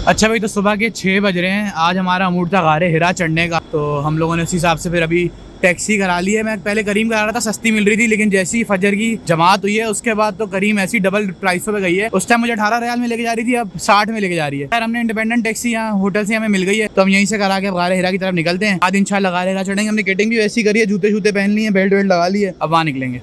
अच्छा भाई, तो सुबह के 6 बज रहे हैं। आज हमारा मूड था गारे हिरा चढ़ने का, तो हम लोगों ने उस हिसाब से फिर अभी टैक्सी करा ली है। मैं पहले करीम करा रहा था, सस्ती मिल रही थी, लेकिन जैसी फजर की जमात हुई है उसके बाद तो करीम ऐसी डबल प्राइसों पे गई है। उस टाइम मुझे 18 रियाल में लेके जा रही थी, अब 60 में लेके जा रही है। यार हमने इंडिपेंडेंट टैक्सी यहाँ होटल से हमें मिल गई है, तो हम यहीं से करा के गारे हिरा की तरफ निकलते हैं। आज इंशाल्लाह गारे हिरा चढ़ेंगे। हमने किटिंग भी वैसी करी है, जूते जूते पहन लिए, बेल्ट वेल्ट लगा ली है, अब वहाँ निकलेंगे।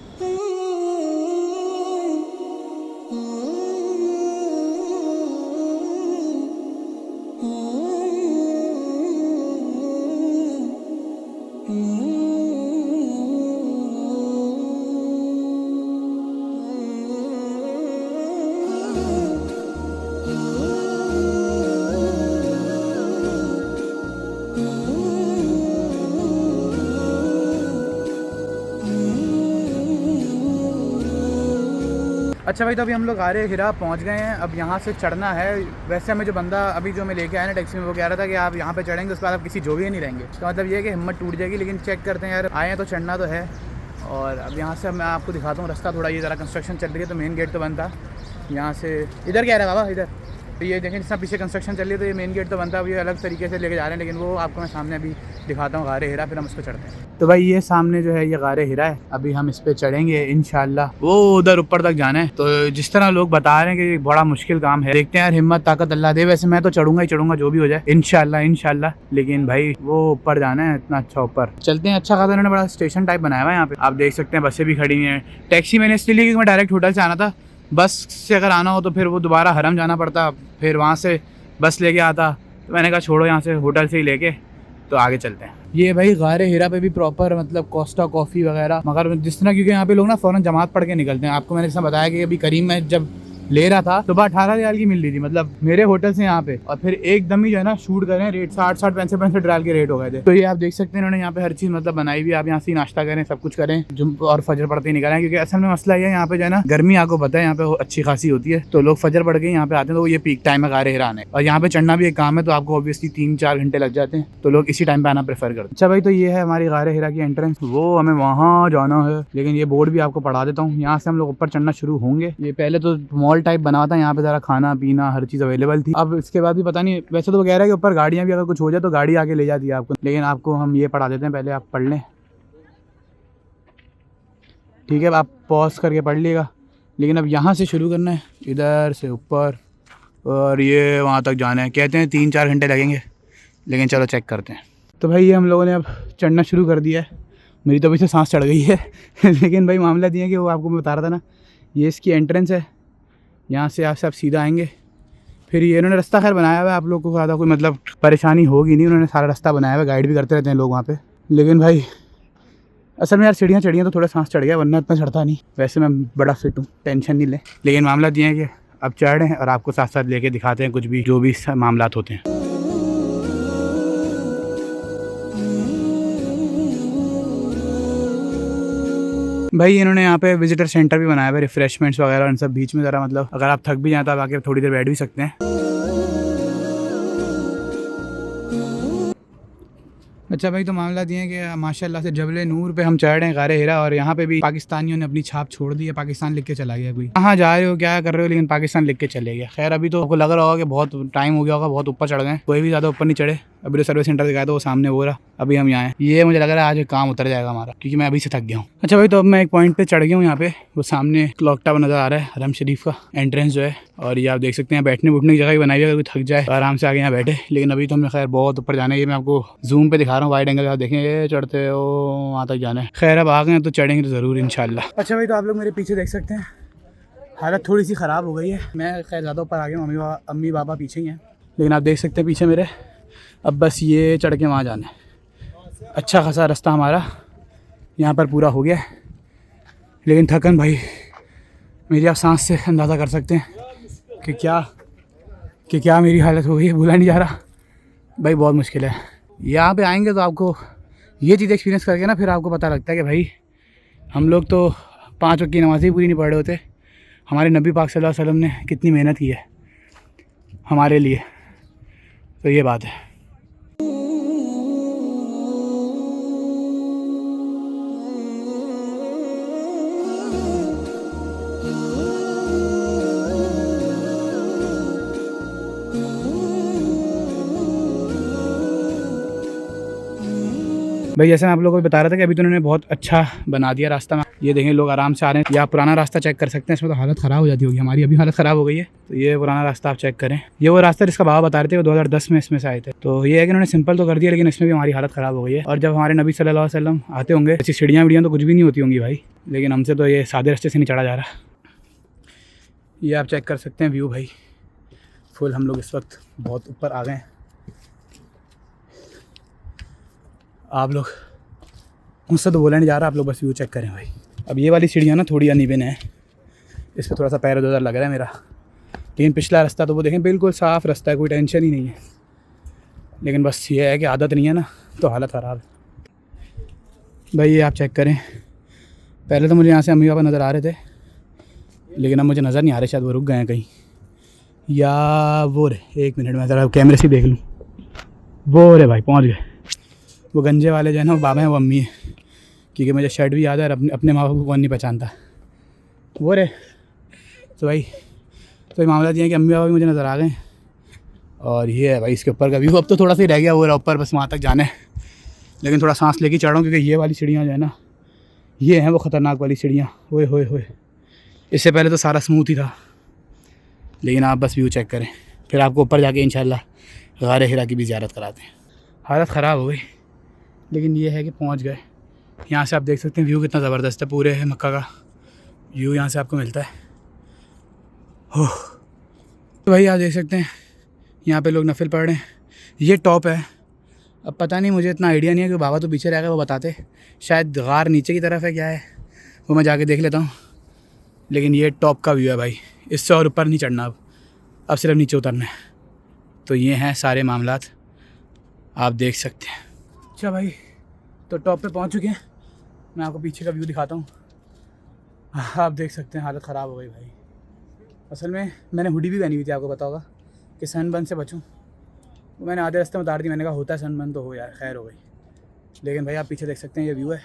अच्छा भाई, तो अभी हम लोग गारे हिरा पहुंच गए हैं। अब यहाँ से चढ़ना है। वैसे हमें जो बंदा अभी जो मैं लेके आया ना टैक्सी में, वो कह रहा था कि आप यहाँ पे चढ़ेंगे उसके बाद आप किसी जोगी नहीं रहेंगे। इसका मतलब ये है कि हिम्मत टूट जाएगी, लेकिन चेक करते हैं यार, आए हैं तो चढ़ना तो है। और अब यहाँ से मैं आपको दिखाता हूँ रास्ता। थोड़ा ये ज़रा कंस्ट्रक्शन चल रही है, तो मेन गेट तो बंद था। यहाँ से इधर क्या रहा है बाबा, इधर तो ये देखें, जिस तरह पीछे कंस्ट्रक्शन चल रही है, तो ये मेन गेट तो बनता है। अब ये अलग तरीके से लेके जा रहे हैं, लेकिन वो आपको मैं सामने अभी दिखाता हूँ गारे हिरा, फिर हम उस पर चढ़ते हैं। तो भाई ये सामने जो है ये गारे हिरा है, अभी हम इस पे चढ़ेंगे इंशाल्लाह। वो उधर ऊपर तक जाना है। तो जिस तरह लोग बता रहे हैं कि बड़ा मुश्किल काम है, देखते हैं यार, हिम्मत ताकत अल्लाह दे। वैसे मैं तो चढ़ूंगा ही चढ़ूंगा, जो भी हो जाए इंशाल्लाह इंशाल्लाह। लेकिन भाई वो ऊपर जाना है, इतना अच्छा ऊपर चलते हैं। अच्छा खासा उन्होंने बड़ा स्टेशन टाइप बनाया हुआ है यहाँ पे, आप देख सकते हैं। बसें भी खड़ी हैं। टैक्सी मैंने इसलिए ली क्योंकि मैं डायरेक्ट होटल से आना था। बस से अगर आना हो तो फिर वो दोबारा हरम जाना पड़ता, फिर वहाँ से बस लेके आता। तो मैंने कहा छोड़ो, यहाँ से होटल से ही लेके तो आगे चलते हैं। ये भाई गारे हिरा पे भी प्रॉपर मतलब कोस्टा कॉफ़ी वगैरह, मगर जिस तरह, क्योंकि यहाँ पे लोग ना फ़ौरन जमात पढ़ के निकलते हैं। आपको मैंने जैसा बताया कि अभी करीम में जब ले रहा था तो 18 रियाल की मिल रही थी, मतलब मेरे होटल से यहाँ पे। और फिर एकदम ही जो है ना शूट करें, रेट 60 65 रियाल के रेट हो गए थे। तो ये आप देख सकते हैं, इन्होंने यहाँ पे हर चीज़ मतलब बनाई हुई। आप यहाँ से नाश्ता करें, सब कुछ करें, जुम और फजर पढ़ते ही निकलें। क्योंकि असल में मसला ये है, यहाँ पे जो है ना गर्मी आपको पता है यहाँ पे अच्छी खासी होती है, तो लोग फजर पढ़ के यहाँ पे आते हैं। तो ये पीक टाइम है गारे हिरा आने, और यहाँ पे चढ़ना भी एक काम है, तो आपको ऑब्वियसली 3-4 घंटे लग जाते हैं। तो लोग इसी टाइम पे आना प्रेफर करते हैं। अच्छा भाई, तो ये है हमारी गारे हिरा की एंट्रेंस। वो हमें वहाँ जाना है, लेकिन ये बोर्ड भी आपको पढ़ा देता हूँ। यहाँ से हम लोग ऊपर चढ़ना शुरू होंगे। ये पहले तो मॉल टाइप बना था, यहाँ पे ज़रा खाना पीना हर चीज़ अवेलेबल थी। अब इसके बाद भी पता नहीं, वैसे तो वो कह रहा है कि ऊपर गाड़ियाँ भी अगर कुछ हो जाए तो गाड़ी आके ले जाती है आपको, लेकिन आपको हम ये पढ़ा देते हैं, पहले आप पढ़ लें, ठीक है? आप पॉज करके पढ़ लीजिएगा। लेकिन अब यहाँ से शुरू करना है, इधर से ऊपर, और ये वहाँ तक जाना है। कहते हैं 3-4 घंटे लगेंगे, लेकिन चलो चेक करते हैं। तो भाई ये हम लोगों ने अब चढ़ना शुरू कर दिया है। मेरी तो अभी से सांस चढ़ गई है लेकिन भाई मामला ये है कि वो आपको मैं बता रहा था ना, ये इसकी एंट्रेंस है। यहाँ से आप सब सीधा आएंगे। फिर ये इन्होंने रास्ता खैर बनाया हुआ है, आप लोग को ज़्यादा कोई मतलब परेशानी होगी नहीं। उन्होंने सारा रास्ता बनाया हुआ है, गाइड भी करते रहते हैं लोग वहाँ पे। लेकिन भाई असल में यार सीढ़ियाँ चढ़ियाँ तो थोड़ा सांस चढ़ गया, वरना इतना चढ़ता नहीं। वैसे मैं बड़ा फिट हूँ, टेंशन नहीं ले। लेकिन मामला ये है कि अब चढ़ रहे हैं और आपको साथ साथ लेके दिखाते हैं कुछ भी जो भी मामला होते हैं। भाई इन्होंने यहाँ पे विजिटर सेंटर भी बनाया हुआ है, रिफ्रेशमेंट्स वगैरह इन सब बीच में। ज़रा मतलब अगर आप थक भी जाए तो आप आके थोड़ी देर बैठ भी सकते हैं। अच्छा भाई, तो मामला ये है कि माशाल्लाह से जबल नूर पे हम चढ़ रहे हैं गारे हिरा, और यहाँ पे भी पाकिस्तानियों ने अपनी छाप छोड़ दी है। पाकिस्तान लिख के चला गया कोई, कहाँ जा रहे हो क्या कर रहे हो, लेकिन पाकिस्तान लिख के चले गया। खैर अभी तो आपको लग रहा होगा कि बहुत टाइम हो गया होगा, बहुत ऊपर चढ़ गए। कोई भी ज़्यादा ऊपर नहीं चढ़े। अभी तो सर्विस सेंटर दिखाया था वो सामने, वो रहा। अभी हम यहाँ हैं। ये मुझे लग रहा है आज काम उतर जाएगा हमारा, क्योंकि मैं अभी से थक गया हूँ। अच्छा भाई, तो अब मैं एक पॉइंट पे चढ़ गया हूँ। यहाँ पे वो सामने क्लॉक टावर नज़र आ रहा है, हरम शरीफ का एंट्रेंस जो है। और ये आप देख सकते हैं बैठने उठने की जगह भी बनाई हुई है, अगर कोई थक जाए तो आराम से आगे यहाँ बैठे। लेकिन अभी तो हमें खैर बहुत ऊपर जाना है। ये मैं आपको जूम पे दिखा रहा हूँ, वाइड एंगल आप देखें, ये चढ़ते हो वहाँ तक जाना है। खैर अब आ गए हैं तो चढ़ेंगे तो ज़रूर इंशाल्लाह। अच्छा भाई, तो आप लोग मेरे पीछे देख सकते हैं, हालत थोड़ी सी ख़राब हो गई है। मैं खैर ज़्यादा ऊपर आ गया हूँ, अम्मी पापा पीछे ही हैं। लेकिन आप देख सकते हैं पीछे मेरे, अब बस ये चढ़ के वहाँ जाना है। अच्छा खासा रास्ता हमारा यहाँ पर पूरा हो गया है। लेकिन थकन भाई, मेरी आप सांस से अंदाज़ा कर सकते हैं कि क्या मेरी हालत हो गई है, भूला नहीं जा रहा भाई, बहुत मुश्किल है। यहाँ पे आएंगे तो आपको ये चीज़ एक्सपीरियंस करके ना फिर आपको पता लगता है कि भाई हम लोग तो 5 वक्त की नमाज़ ही पूरी नहीं पढ़ रहे होते। हमारे नबी पाक सल्लल्लाहु अलैहि वसल्लम ने कितनी मेहनत की है हमारे लिए, तो ये बात है। भाई जैसे मैं आप लोगों को बता रहा था कि अभी तो उन्होंने बहुत अच्छा बना दिया रास्ता में। ये देखें लोग आराम से आ रहे हैं। या पुराना रास्ता चेक कर सकते हैं, इसमें तो हालत ख़राब हो जाती होगी, हमारी अभी हालत ख़राब हो गई है। तो ये पुराना रास्ता आप चेक करें, ये वो रास्ता जिसका बाबा बता रहे थे वो 2010 में इसमें से आए थे। तो ये है कि उन्होंने सिंपल तो कर दिया, लेकिन इसमें भी हमारी हालत ख़राब हो गई है। और जब हमारे नबी सल्लल्लाहु अलैहि वसल्लम आते होंगे, ऐसी सीढ़ियाँ वीडियाँ तो कुछ भी नहीं होती होंगी भाई, लेकिन हमसे तो ये सादे रास्ते से नहीं चढ़ा जा रहा। ये आप चेक कर सकते हैं व्यू भाई फुल। हम लोग इस वक्त बहुत ऊपर आ गए हैं। आप लोग मुझसे तो बोला नहीं जा रहा, आप लोग बस व्यू चेक करें भाई। अब ये वाली सीढ़ियाँ ना थोड़ी अनइवन है, इस पर थोड़ा सा पैर उधर लग रहा है मेरा, लेकिन पिछला रास्ता तो वो देखें बिल्कुल साफ़ रास्ता है, कोई टेंशन ही नहीं है। लेकिन बस ये है कि आदत नहीं है ना, तो हालत ख़राब है भाई। ये आप चेक करें, पहले तो मुझे यहाँ से अम्मी पापा नज़र आ रहे थे, लेकिन अब मुझे नज़र नहीं आ रहे, शायद वो रुक गए हैं कहीं, या वो रे। एक मिनट में ज़रा कैमरे से देख लूँ। वो रे भाई पहुँच गए। वो गंजे वाले जो है ना वो बाबा हैं, वो अम्मी है, क्योंकि मुझे शर्ट भी याद है और अपने माँ बाप को कौन नहीं पहचानता। वो रे तो भाई, तो मामला ये है कि अम्मी बाबा भी मुझे नज़र आ गए। और ये है भाई इसके ऊपर का व्यू। अब तो थोड़ा सा ही रह गया वो ऊपर, बस वहाँ तक जाना है, लेकिन थोड़ा सांस लेके चढ़ रहा हूँ, क्योंकि ये वाली सीढ़ियाँ जो है ना, ये हैं वो ख़तरनाक वाली सीढ़ियाँ। ओए होए होए, इससे पहले तो सारा स्मूथ ही था, लेकिन आप बस व्यू चेक करें, फिर आपको ऊपर जाके इंशाल्लाह गारे हिरा की भी ज़ियारत कराते हैं। हालत ख़राब हो गई, लेकिन ये है कि पहुँच गए। यहाँ से आप देख सकते हैं व्यू कितना ज़बरदस्त है, पूरे है मक्का का व्यू यहाँ से आपको मिलता है। हो तो भाई आप देख सकते हैं यहाँ पे लोग नफिल पढ़ रहे हैं। ये टॉप है, अब पता नहीं, मुझे इतना आइडिया नहीं है कि बाबा तो पीछे रह गए, वो बताते। शायद गार नीचे की तरफ है, क्या है वो मैं जाके देख लेता हूँ। लेकिन ये टॉप का व्यू है भाई, इससे और ऊपर नहीं चढ़ना, अब सिर्फ नीचे उतरना है। तो ये हैं सारे मामलात, आप देख सकते हैं। अच्छा भाई, तो टॉप पे पहुंच चुके हैं, मैं आपको पीछे का व्यू दिखाता हूँ। आप देख सकते हैं हालत ख़राब हो गई भाई। असल में मैंने हुडी भी पहनी हुई थी, आपको पता होगा कि सनबर्न से बचूँ, वो मैंने आधे रास्ते में उतार दी। मैंने कहा होता है सनबर्न तो हो यार, खैर हो गई। लेकिन भाई आप पीछे देख सकते हैं ये व्यू है।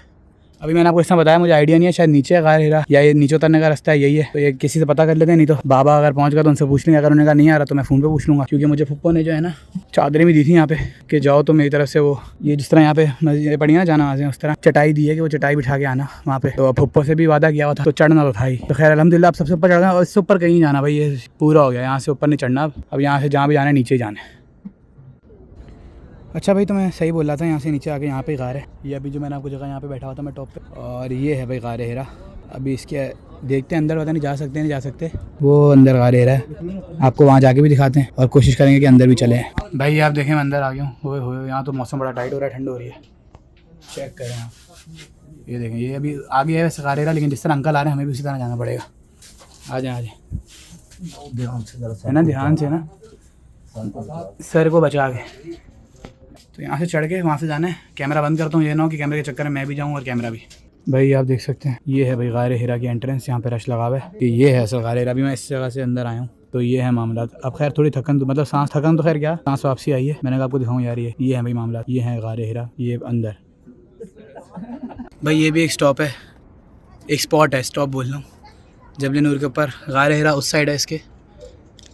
अभी मैंने आपको इतना बताया, मुझे आइडिया नहीं है, शायद नीचे है गार हिरा, या ये नीचे उतरने का रास्ता है, यही है। तो ये किसी से पता कर लेते हैं, नहीं तो बाबा अगर पहुंच गया तो उनसे पूछ लेंगे। अगर उन्होंने कहा नहीं आ रहा तो मैं फ़ोन पे पूछ लूँगा, क्योंकि मुझे फुप्पो ने जो है ना चादरें भी दी थी यहाँ पे कि जाओ तो मेरी तरफ से वो, ये जिस तरह यहाँ पे मस्जिद पड़ी ना जाना आजे, उस तरह चटाई दी है कि वो चटाई बिठा के आना वहाँ पे। तो फुप्पो से भी वादा किया हुआ था, तो चढ़ना तो था ही। तो खैर अल्हम्दुलिल्लाह आप सबसे ऊपर चढ़ गए, और इससे ऊपर कहीं जाना भाई, ये पूरा हो गया, यहाँ से ऊपर नहीं चढ़ना। अब यहाँ से जहाँ भी जाना है नीचे ही जाना है। अच्छा भाई, तो मैं सही बोल रहा था, यहाँ से नीचे आके यहाँ पे गार है। ये अभी जो मैंने आपको जगह यहाँ पे बैठा हुआ था मैं टॉप पे, और ये है भाई गार हिरा। अभी इसके देखते हैं अंदर, पता नहीं जा सकते नहीं जा सकते। वो अंदर गार हिरा है, आपको वहाँ जाके भी दिखाते हैं और कोशिश करेंगे कि अंदर भी चले। भाई आप देखें मैं अंदर आ गया हूँ। हो यहाँ तो मौसम बड़ा टाइट हो रहा है, ठंड हो रही है, चेक करें आप। ये देखें, ये अभी आ गया है वैसे गार हिरा, लेकिन जिस तरह अंकल आ रहे हैं हमें भी उसी तरह जाना पड़ेगा। आ जाए है ना, ध्यान से ना, सर को बचा के। तो यहाँ से चढ़ के वहाँ से जाना है। कैमरा बंद करता हूँ, ये ना हो कि कैमरे के चक्कर में मैं भी जाऊँ और कैमरा भी। भाई आप देख सकते हैं ये है भाई गार हिरा की एंट्रेंस, यहाँ पे रश लगा हुआ है कि ये है असल गार हिरा। अभी मैं इस जगह से अंदर आया हूँ, तो ये है मामला। अब खैर थोड़ी थकन तो मतलब सांस थकन तो खैर क्या, सांस वापसी आई है। मैंने कहा आपको दिखाऊँ यार, ये है भाई मामला, ये है गार हिरा, ये अंदर। भाई ये भी एक स्टॉप है, एक स्पॉट है, स्टॉप बोल रहा हूँ। जबल नूर के ऊपर गार हिरा उस साइड है इसके,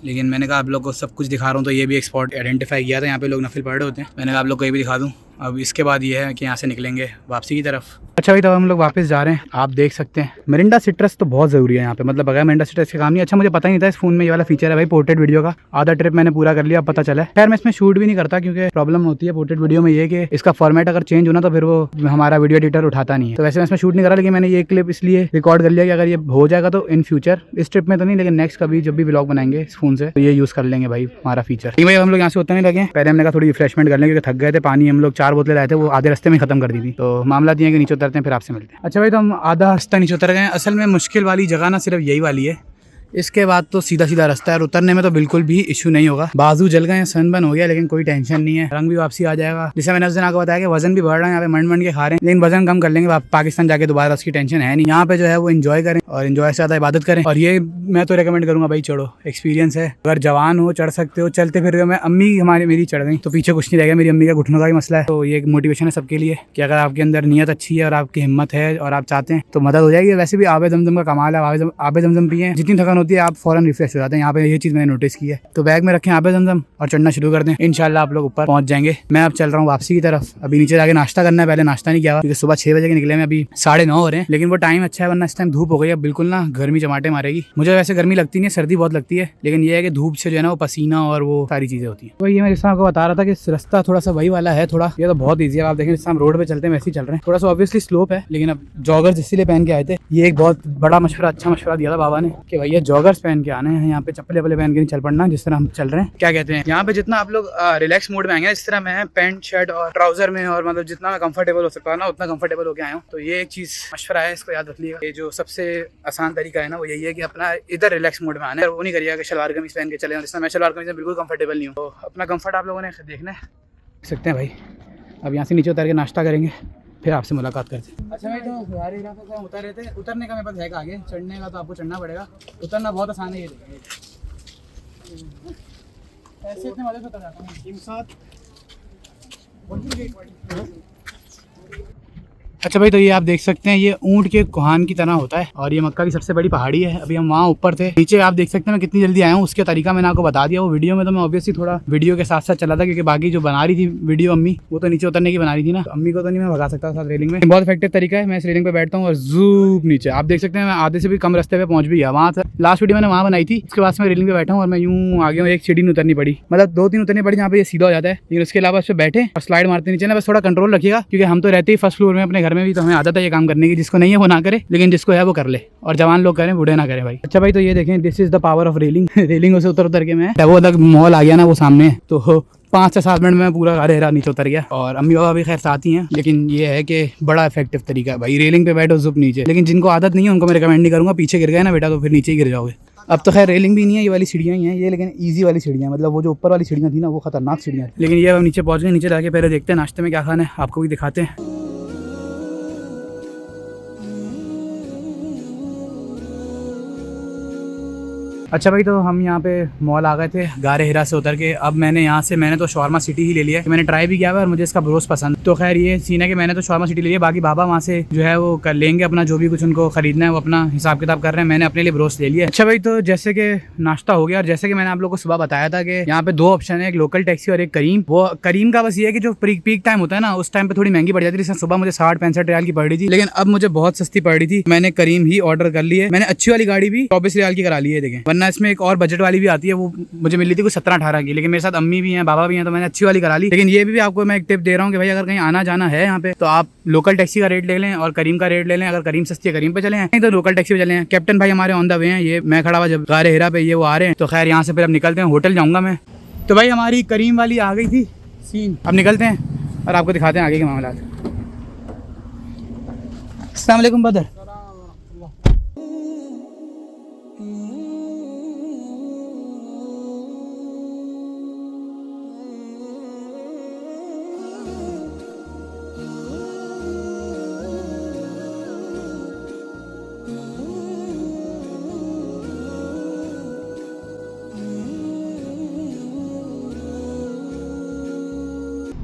लेकिन मैंने कहा आप लोग को सब कुछ दिखा रहा हूँ, तो ये भी एक स्पॉट आइडेंटिफाई किया था, यहाँ पे लोग नफिल पढ़ रहे होते हैं। मैंने कहा आप लोग को ये भी दिखा दूँ। अब इसके बाद ये है कि यहाँ से निकलेंगे वापसी की तरफ। अच्छा भाई, तो हम लोग वापस जा रहे हैं। आप देख सकते हैं मिरिंडा सिट्रस तो बहुत ज़रूरी है यहाँ पे, मतलब बगैर मिरिंडा सिट्रस के काम नहीं। अच्छा मुझे पता नहीं था इस फोन में ये वाला फीचर है भाई, पोर्ट्रेट वीडियो का। आधा ट्रिप मैंने पूरा कर लिया, अब पता चला। खैर मैं इसमें शूट भी नहीं करता, क्योंकि प्रॉब्लम होती है पोर्ट्रेट वीडियो में ये कि इसका फॉर्मेट अगर चेंज होना तो फिर वो हमारा वीडियो एडिटर उठाता नहीं है। तो वैसे मैं इसमें शूट नहीं करा, लेकिन मैंने ये क्लिप इसलिए रिकॉर्ड कर लिया कि अगर ये हो जाएगा तो इन फ्यूचर, इस ट्रिप में तो नहीं लेकिन नेक्स्ट कभी जब भी व्लॉग बनाएंगे इस फोन से, तो ये यूज़ कर लेंगे भाई हमारा फीचर। ठीक भाई, हम लोग यहाँ से उतरने लगे। पहले हमने कहा थोड़ी रिफ्रेशमेंट कर लें, क्योंकि थक गए थे। पानी हम लोग 4 बोतलें लाए थे, वो आधे रास्ते में खत्म कर दी थी। तो मामला ये है कि नीचे उतरते हैं, फिर आपसे मिलते हैं। अच्छा भाई, तो हम आधा रास्ता नीचे उतर गए। असल में मुश्किल वाली जगह ना सिर्फ यही वाली है, इसके बाद तो सीधा सीधा रास्ता है और उतरने में तो बिल्कुल भी इशू नहीं होगा। बाजू जल गए, सनबर्न हो गया, लेकिन कोई टेंशन नहीं है, रंग भी वापसी आ जाएगा। जैसे मैंने उस दिन आपको बताया कि वजन भी बढ़ रहा है, यहाँ पे मंड के खा रहे हैं, लेकिन वजन कम कर लेंगे पाकिस्तान जाके दोबारा, उसकी टेंशन है नहीं। यहाँ पे जो है वो एंजॉय करें, और एंजॉय से ज़्यादा इबादत करें। और ये मैं तो रिकमेंड करूँगा भाई, चढ़ो, एक्सपीरियंस है। अगर जवान हो चढ़ सकते हो, चलते फिर मैं अम्मी हमारी मेरी चढ़ गई तो पीछे कुछ नहीं रहेगा। मेरी अम्मी का घुटनों का भी मसला है, तो ये एक मोटिवेशन है सबके लिए कि अगर आपके अंदर नीयत अच्छी है और आपकी हिम्मत है और आप चाहते हैं तो मदद हो जाएगी। वैसे भी आबे जमजम का कमाल है, आबे जमजम पिए, जितनी थकान होती है आप फौरन रिफ्रेश हो जाते हैं। यहाँ पे ये चीज़ मैंने नोटिस की है। तो बैग में रखें यहाँ पे जमजम और चढ़ना शुरू कर दें। इंशाल्लाह आप लोग ऊपर पहुँच जाएंगे। मैं अब चल रहा हूँ वापसी की तरफ। अभी नीचे जाके नाश्ता करना है, पहले नाश्ता नहीं किया क्योंकि सुबह 6 बजे के निकले में अभी 9:30 हो रहे हैं। लेकिन वो टाइम अच्छा है, वरना इस टाइम धूप हो गई है बिल्कुल ना, गर्मी चमाटे मारेगी। मुझे वैसे गर्मी लगती नहीं है, सर्दी बहुत लगती है, लेकिन ये है कि धूप से जो है ना वो पसीना और वो सारी चीज़ें होती है। तो ये मैं जिस आपको बता रहा था कि रास्ता थोड़ा सा वही वाला है, थोड़ा ये तो बहुत ईजी है। आप देखें जिस हम रोड पे चलते हैं वैसे ही चल रहे हैं। थोड़ा सा ऑब्वियसली स्लोप है, लेकिन अब जॉगर्स इसीलिए पहन के आए थे। ये एक बहुत बड़ा मशवरा, अच्छा मशवरा दिया था बाबा ने कि भैया जॉगर्स पहन के आने हैं, यहाँ पे चप्पल वप्पल पहन के नहीं चल पड़ना जिस तरह हम चल रहे हैं। क्या कहते हैं, यहाँ पे जितना आप लोग रिलैक्स मूड में आएंगे, इस तरह मैं पैंट शर्ट और ट्राउजर में और मतलब जितना मैं कंफर्टेबल हो सकता है ना उतना कंफर्टेबल होकर आया हूँ। तो ये एक चीज़ मशवरा है, इसको याद रखिएगा। ये जो सबसे आसान तरीका है ना वो यही है कि अपना इधर रिलैक्स मूड में आना है, वो नहीं करिएगा कि शलवार कमीज पहन के चले। और जिसमें मैं शलवार कमीज में बिल्कुल कंफर्टेबल नहीं हूँ, तो अपना कंफर्ट आप लोगों ने देखना है। देख सकते हैं भाई, अब यहाँ से नीचे उतर के नाश्ता करेंगे, फिर आपसे मुलाकात करते हैं। अच्छा भाई, तो हमारे इलाके से उतर रहे थे, उतरने का मेरे पास है आगे, चढ़ने का तो आपको चढ़ना पड़ेगा। उतरना बहुत आसान है, ये ऐसे इतने मजे से उतर जाता हूँ। अच्छा भाई, तो ये आप देख सकते हैं ये ऊंट के कोहान की तरह होता है और ये मक्का की सबसे बड़ी पहाड़ी है। अभी हम वहाँ ऊपर थे, नीचे आप देख सकते हैं मैं कितनी जल्दी आया हूँ। उसका तरीका मैंने आपको बता दिया वो वीडियो में। तो मैं ऑब्वियसली थोड़ा वीडियो के साथ साथ चला था क्योंकि बाकी जो बना रही थी वीडियो अम्मी, वो तो नीचे उतरने की बना रही थी ना, तो अम्मी को तो नहीं मैं भगा सकता साथ रेलिंग में। बहुत इफेक्टिव तरीका है। मैं इस रेलिंग पे बैठता हूँ और जूप नीचे आप देख सकते हैं मैं आधे से भी कम रास्ते पे पहुंच भी गया। वहाँ से लास्ट वीडियो मैंने वहाँ बनाई थी, उसके बाद मैं रेलिंग पे बैठा हूँ और मैं यूँ आगे हूँ। एक सीढ़ी नहीं उतरनी पड़ी, मतलब 2-3 उतरनी पड़ी जहाँ पे ये सीधा हो जाता है, लेकिन उसके अलावा उस पर बैठे और स्लाइड मारते नीचे ना। बस थोड़ा कंट्रोल रखिएगा क्योंकि हम तो रहते ही फर्स्ट फ्लोर में अपने घर में भी, तो हमें आदत है काम करने की। जिसको नहीं है वो ना करे, लेकिन जिसको है वो कर ले, और जवान लोग करें, बूढ़े ना करें भाई। अच्छा भाई, तो ये देखें, this is the power of railing. Railing से उतर के मैं वो अलग मॉल आ गया ना, वो सामने है। तो 5 से 7 मिनट में पूरा गारे हरा नीचे उतर गया। और अम्मी बाबा भी खैर साथ ही हैं, लेकिन ये है कि बड़ा इफेक्टिव तरीका है भाई। रेलिंग पे बैठो जुप नीचे, लेकिन जिनको आदत नहीं है उनको मैं रिकमेंड नहीं करूँगा। पीछे गिर गए ना बेटा तो फिर नीचे ही गिर जाओगे। अब तो खैर रेलिंग भी नहीं है, ये वाली सीढ़ियाँ ही हैं ये, लेकिन ईजी वाली सीढ़ियाँ, मतलब वो जो ऊपर वाली सीढ़ियाँ थी ना वो खतरनाक सीढ़ियाँ। लेकिन ये अब नीचे पहुँच गए। नीचे जाके पहले देखते हैं नाश्ते में क्या खाना है, आपको भी दिखाते हैं। अच्छा भाई, तो हम यहाँ पे मॉल आ गए थे गारे हिरा से उतर के। अब मैंने तो शॉर्मा सिटी ही ले लिया है। मैंने ट्राई भी किया है और मुझे इसका ब्रोस्ट पसंद। तो खैर ये सीन है कि मैंने तो शॉर्मा सिटी ले लिया, बाकी बाबा वहाँ से जो है वो कर लेंगे अपना जो भी कुछ उनको खरीदना है, वो अपना हिसाब किताब कर रहे हैं। मैंने अपने लिए ब्रोस्ट ले लिया। अच्छा भाई, तो जैसे कि नाश्ता हो गया और जैसे कि मैंने आप लोग को सुबह बताया था कि यहाँ पे 2 ऑप्शन है, एक लोकल टैक्सी और एक करीम। वो करीम का बस ये है कि जो पीक टाइम होता है ना उस टाइम पे थोड़ी महंगी पड़ जाती है। सुबह मुझे 60-65 रियाल की पड़ रही थी, लेकिन अब मुझे बहुत सस्ती पड़ रही थी। मैंने करीम ही ऑर्डर कर ली है। मैंने अच्छी वाली गाड़ी भी 24 रियाल की करा ली है, देखें। वरना इसमें एक और बजट वाली भी आती है, वो मुझे मिली थी कुछ 17-18 की, लेकिन मेरे साथ अम्मी भी हैं, बाबा भी हैं, तो मैंने अच्छी वाली करा ली। लेकिन ये भी आपको मैं एक टिप दे रहा हूँ कि भाई अगर कहीं आना जाना है यहाँ पे तो आप लोकल टैक्सी का रेट ले लें और करीम का रेट ले लें। अगर करीम सस्ती है करीम पे चले हैं, तो लोकल टैक्सी पे चले हैं। कैप्टन भाई हमारे ऑन द वे हैं, ये मैं खड़ा हुआ जब गारे हिरा पे, ये वो आ रहे हैं। तो खैर यहाँ से फिर अब निकलते हैं, होटल जाऊँगा मैं। तो भाई हमारी करीम वाली आ गई थी सीन, अब निकलते हैं और आपको दिखाते हैं आगे के मामला। अस्सलाम वालेकुम बदर।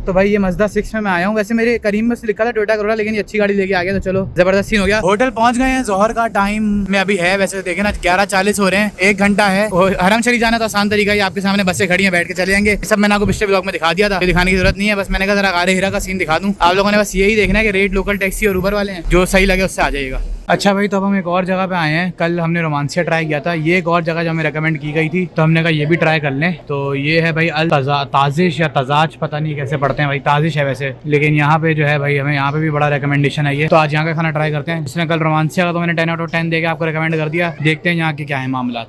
तो भाई ये Mazda 6 में मैं आया हूँ। वैसे मेरे करीम में से लिखा था टोयोटा करोला, लेकिन ये अच्छी गाड़ी लेके आ गया, तो चलो जबरदस्त सीन हो गया। होटल पहुंच गए हैं। जोहर का टाइम में अभी है, वैसे देखे ना 11:40 हो रहे हैं, 1 घंटा है। और हरम शरीफ जाना तो आसान तरीका है, आपके सामने बसें खड़ी हैं, बैठ के चले जाएंगे। सब मैंने आपको पिछले ब्लॉग में दिखा दिया था, दिखाने की जरूरत नहीं है। बस मैंने कहा जरा गारे हिरा का सीन दिखा दूं आप लोगों ने। बस यही देखना है कि रेट लोकल टैक्सी और उबर वाले हैं, जो सही लगे उससे आ जाइएगा। अच्छा भाई, तो अब हम एक और जगह पे आए हैं। कल हमने रोमांसिया ट्राई किया था, ये एक और जगह जो हमें रेकमेंड की गई थी, तो हमने कहा ये भी ट्राई कर लें। तो ये है भाई अल ताजिश या तजाज, पता नहीं कैसे पढ़ते हैं भाई, ताजिश है वैसे, लेकिन यहाँ पे जो है भाई हमें यहाँ पे भी बड़ा रिकमेंडेशन है ये। तो आज यहाँ का खाना ट्राई करते हैं। जिसने कल रोमांसिया का तो मैंने 10/10 देके आपको रिकमेंड कर दिया। देखते हैं यहाँ के क्या है मामला।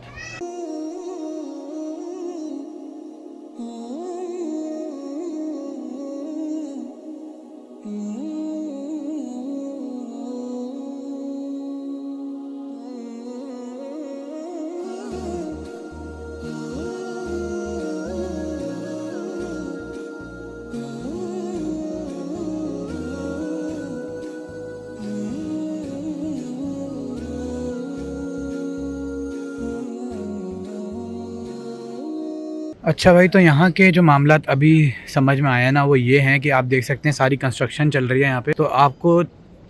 अच्छा भाई, तो यहाँ के जो मामलात अभी समझ में आया ना वो ये हैं कि आप देख सकते हैं सारी कंस्ट्रक्शन चल रही है यहाँ पे। तो आपको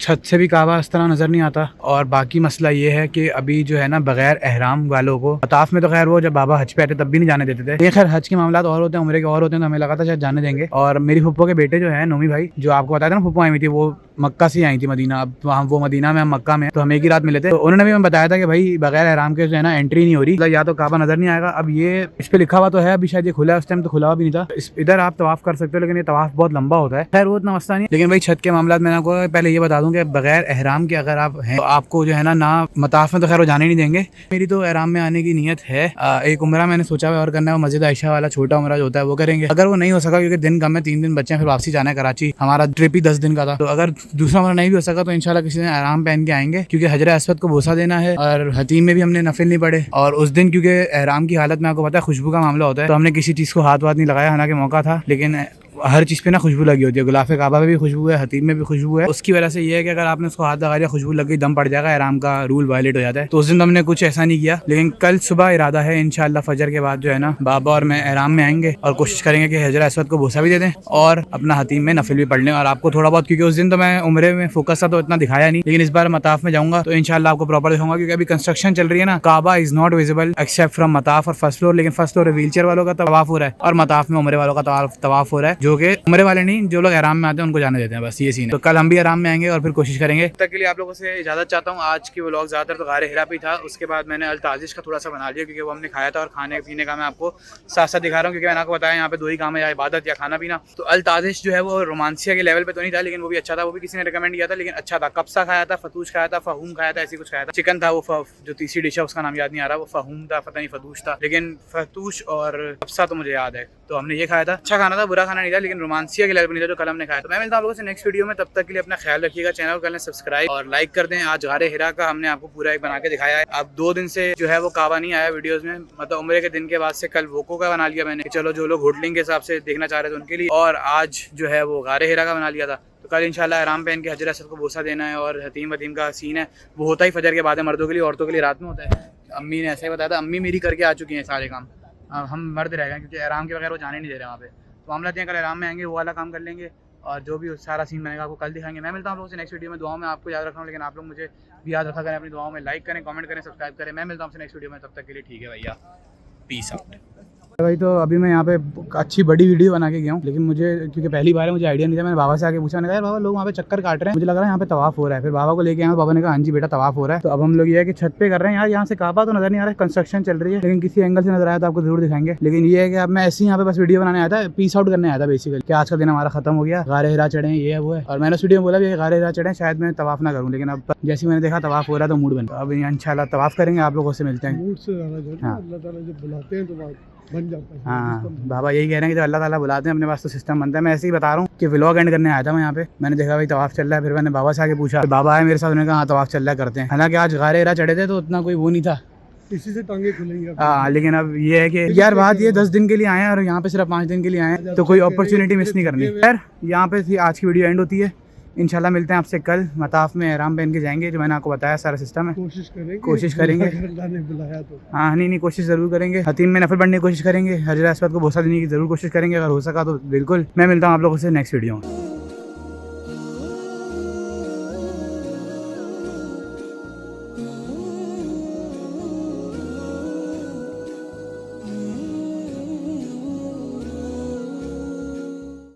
छत से भी काबा इस तरह नज़र नहीं आता। और बाकी मसला ये है कि अभी जो है ना बगैर एहराम वालों को, मताफ में तो खैर वो जब बाबा हज पे आते तब भी नहीं जाने देते थे। ये खैर हज के मामला और होते हैं, उम्रे के और होते हैं, तो हमें लगा था शायद जाने देंगे। और मेरी फुप्पो के बेटे जो है नोमी भाई, जो आपको बताया था ना फुप्पो आई हुई थी, वो मक्का से आई थी मदीना। अब वहाँ वो मदीना में, हम मक्का में, तो हम एक ही रात मिले थे। तो उन्होंने भी हमें बताया था कि भाई बगैर एहराम के जो है ना एंट्री नहीं हो रही, मतलब या तो काबा नजर नहीं आएगा। अब ये इस पे लिखा हुआ तो है, अभी शायद ये खुला है, उस टाइम तो खुला हुआ भी नहीं था। इधर आप तवाफ कर सकते हो, लेकिन ये तवाफ बहुत लंबा होता है। खैर वो इतना मसला नहीं है। लेकिन भाई छत के मामला मैंने आपको पहले ये बता दूं कि बगैर एहराम के अगर आप हैं तो आपको जो है ना मताफ में तो खैर वो जाने नहीं देंगे। मेरी तो एहराम में आने की नीयत है। एक उम्रा मैंने सोचा है और करना है, वो मस्जिद आयशा वाला छोटा उम्रा जो होता है वो करेंगे। अगर वो नहीं हो सका क्योंकि दिन कम है, 3 दिन बच्चे हैं, फिर वापसी जाना है कराची, हमारा ट्रिप ही 10 दिन का था, तो अगर दूसरा उम्रा नहीं भी हो सका तो इंशाल्लाह किसी दिन एहराम पहन के आएंगे, क्योंकि हजर अस्वद को बोसा देना है। और हतीम में भी हमने नफिल नहीं पढ़े, और उस दिन क्योंकि एहराम की हालत में आपको पता है खुशबू का मामला होता है, तो हमने किसी चीज़ को हाथ नहीं लगाया। हालांकि मौका था, लेकिन हर चीज़ पे ना खुशबू लगी होती है। गुलाफ़े काबा में भी खुशबू है, हतीम में भी खुशबू है। उसकी वजह से ये है कि अगर आपने उसको हाथ लगा दिया, खुशबू लग गई, दम पड़ जाएगा, एहराम का रूल वायलेट हो जाता है। तो उस दिन तो हमने कुछ ऐसा नहीं किया। लेकिन कल सुबह इरादा है इंशाल्लाह फजर के बाद जो है ना बाबा और मैं एहराम में आएंगे और कोशिश करेंगे कि हजर अस्वद को बोसा भी दे दें और अपना हतीम में नफिल भी पढ़ लें। और आपको थोड़ा बहुत, क्योंकि उस दिन तो मैं उम्रे में फोकस था तो इतना दिखाया नहीं, लेकिन इस बार मताफ में जाऊंगा तो इंशाल्लाह आपको प्रॉपर दिखाऊंगा, क्योंकि अभी कंस्ट्रक्शन चल रही है ना। Kaaba is not visible except from mataf और फर्स्ट फ्लोर, लेकिन फर्स्ट फ्लोर व्हील चेयर वालों का तवाफ हो रहा है और मताफ में उम्रे वालों का तवाफ हो रहा है, जो कि उम्रे वाले जो लोग आराम में आते हैं उनको जाने देते हैं, बस ये सीन है। तो कल हम भी आराम में आएंगे और फिर कोशिश करेंगे। तब तक के लिए आप लोगों से इजाजत चाहता हूँ। आज की व्लॉग ज़्यादातर तो गारे हिरा पे था, उसके बाद मैंने अल ताजिश का थोड़ा सा बना लिया, क्योंकि वो हमने खाया था। और खाने पीने का मैं आपको साथ साथ दिखा रहा हूँ, क्योंकि मैंने आपको बताया यहाँ पे 2 ही काम है, या इबादत या खाना पीना। तो अल ताजिश जो है वो रोमांसिया के लेवल पे तो नहीं था, लेकिन वो भी अच्छा था। वो भी किसी ने रिकमेंड किया था, लेकिन अच्छा था। कब्सा खाया था, फतूश खाया था, फहूम खाया था, ऐसी कुछ खाया था। चिकन था, वो जो तीसरी डिश है उसका नाम याद नहीं आ रहा, वो फहूम था, पता नहीं फतूश था, लेकिन फतूश और कब्सा तो मुझे याद है। तो हमने ये खाया था, अच्छा खाना था, बुरा खाना नहीं था, लेकिन रोमांसिया के लेवल पे नहीं था जो कल हमने खाया। तो मैं मिलता हूँ आप लोगों से नेक्स्ट वीडियो में। तब तक के लिए अपना ख्याल रखिएगा। चैनल को कर लें सब्सक्राइब और लाइक कर दें। आज गारे हिरा का हमने आपको पूरा एक बना के दिखाया है। अब 2 दिन से जो है वो काबा नहीं आया वीडियोस में, मतलब उम्रे के दिन के बाद से कल वोको का बना लिया मैंने, चलो जो लोग होटलिंग के हिसाब से देखना चाह रहे थे उनके लिए, और आज जो है वो गारे हिरा का बना लिया था। तो कल इंशाल्लाह एहराम पहन के हजर अस्वद को बोसा देना है। और हतीम वतीम का सीन है, वो होता ही फजर के बाद है, मर्दों के लिए, औरतों के लिए रात में होता है। अम्मी ने ऐसा ही बताया था, अम्मी मेरी करके आ चुकी हैं सारे काम। हम मर्द रह गए क्योंकि एहराम के बगैर वो जाने नहीं दे रहे वहाँ पे। तो हम कल एहराम में आएंगे, वो वाला काम कर लेंगे, और जो भी सारा सीन बनेगा आपको कल दिखाएंगे। मैं मिलता हूँ आप लोगों से नेक्स्ट वीडियो में। दुआओं में आपको याद रख रहा हूँ, लेकिन आप लोग मुझे भी याद रखा करें, अपनी दुआओं में लाइक करें, कमेंट करें, सब्सक्राइब करें। मैं मिलता हूँ आपसे नेक्स्ट वीडियो में, तब तक के लिए ठीक है भैया, पीस आउट। भाई तो अभी मैं यहाँ पे अच्छी बड़ी वीडियो बना के गया हूँ, लेकिन मुझे क्योंकि पहली बार है, मुझे आइडिया नहीं था। मैंने बाबा से आके पूछा, मैंने कहा बाबा लोग वहाँ पे चक्कर काट रहे हैं, मुझे लग रहा है यहाँ पे तवाफ हो रहा है। फिर बाबा को लेके आए, बाबा ने कहा हाँ जी बेटा तवाफ हो रहा है। तो अब हम लोग ये है कि छत पे कर रहे हैं यार। यहाँ से काबा तो नजर नहीं आ रहा है, कंस्ट्रक्शन चल रही है, लेकिन किसी एंगल से नजर आया तो आपको जरूर दिखाएंगे। लेकिन ये है कि अब मैं ऐसे ही यहाँ पे बस वीडियो बनाने आया था, पीस आउट करने आया था बेसिकली, कि आज का दिन हमारा खत्म हो गया, गारे हिरा चढ़े, ये है वो है। और मैंने उस वीडियो में बोला भी गारे हिरा चढ़े, शायद मैं तवाफ ना करूँ, लेकिन अब जैसे मैंने देखा तवाफ हो रहा है तो मूड बना। अब इंशाल्लाह तवाफ करेंगे, आप लोगों से मिलते हैं। बन जाता है। हाँ बाबा यही कह रहे हैं कि जब अल्लाह ताला बुलाते हैं अपने पास तो सिस्टम बनता है। मैं ऐसे ही बता रहा हूँ कि व्लॉग एंड करने आया था मैं यहाँ पे। मैंने देखा भाई तवाफ चल रहा है, फिर मैंने बाबा से आके पूछा, बाबा आए मेरे साथ, उन्होंने कहा हाँ तवाफ चल रहा है, करते हैं। हालांकि आज गारे हिरा चढ़े थे तो उतना कोई वो नहीं था, इसी से टांगे खुलेंगे। हाँ लेकिन अब ये है कि यार बात ये 10 दिन के लिए आए हैं और यहाँ पे सिर्फ 5 दिन के लिए आए हैं, तो कोई अपॉर्चुनिटी मिस नहीं करनी। यार यहाँ पे थी आज की वीडियो एंड होती है। इंशाल्लाह मिलते हैं आपसे कल। मताफ में एहराम पहन के जाएंगे, जो मैंने आपको बताया सारा सिस्टम है। कोशिश करेंगे तो। हाँ नहीं कोशिश ज़रूर करेंगे। हतीम में नफल पढ़ने की कोशिश करेंगे, हजर अस्वद को बोसा देने की ज़रूर कोशिश करेंगे, अगर हो सका तो बिल्कुल। मैं मिलता हूँ आप लोगों से नेक्स्ट वीडियो में।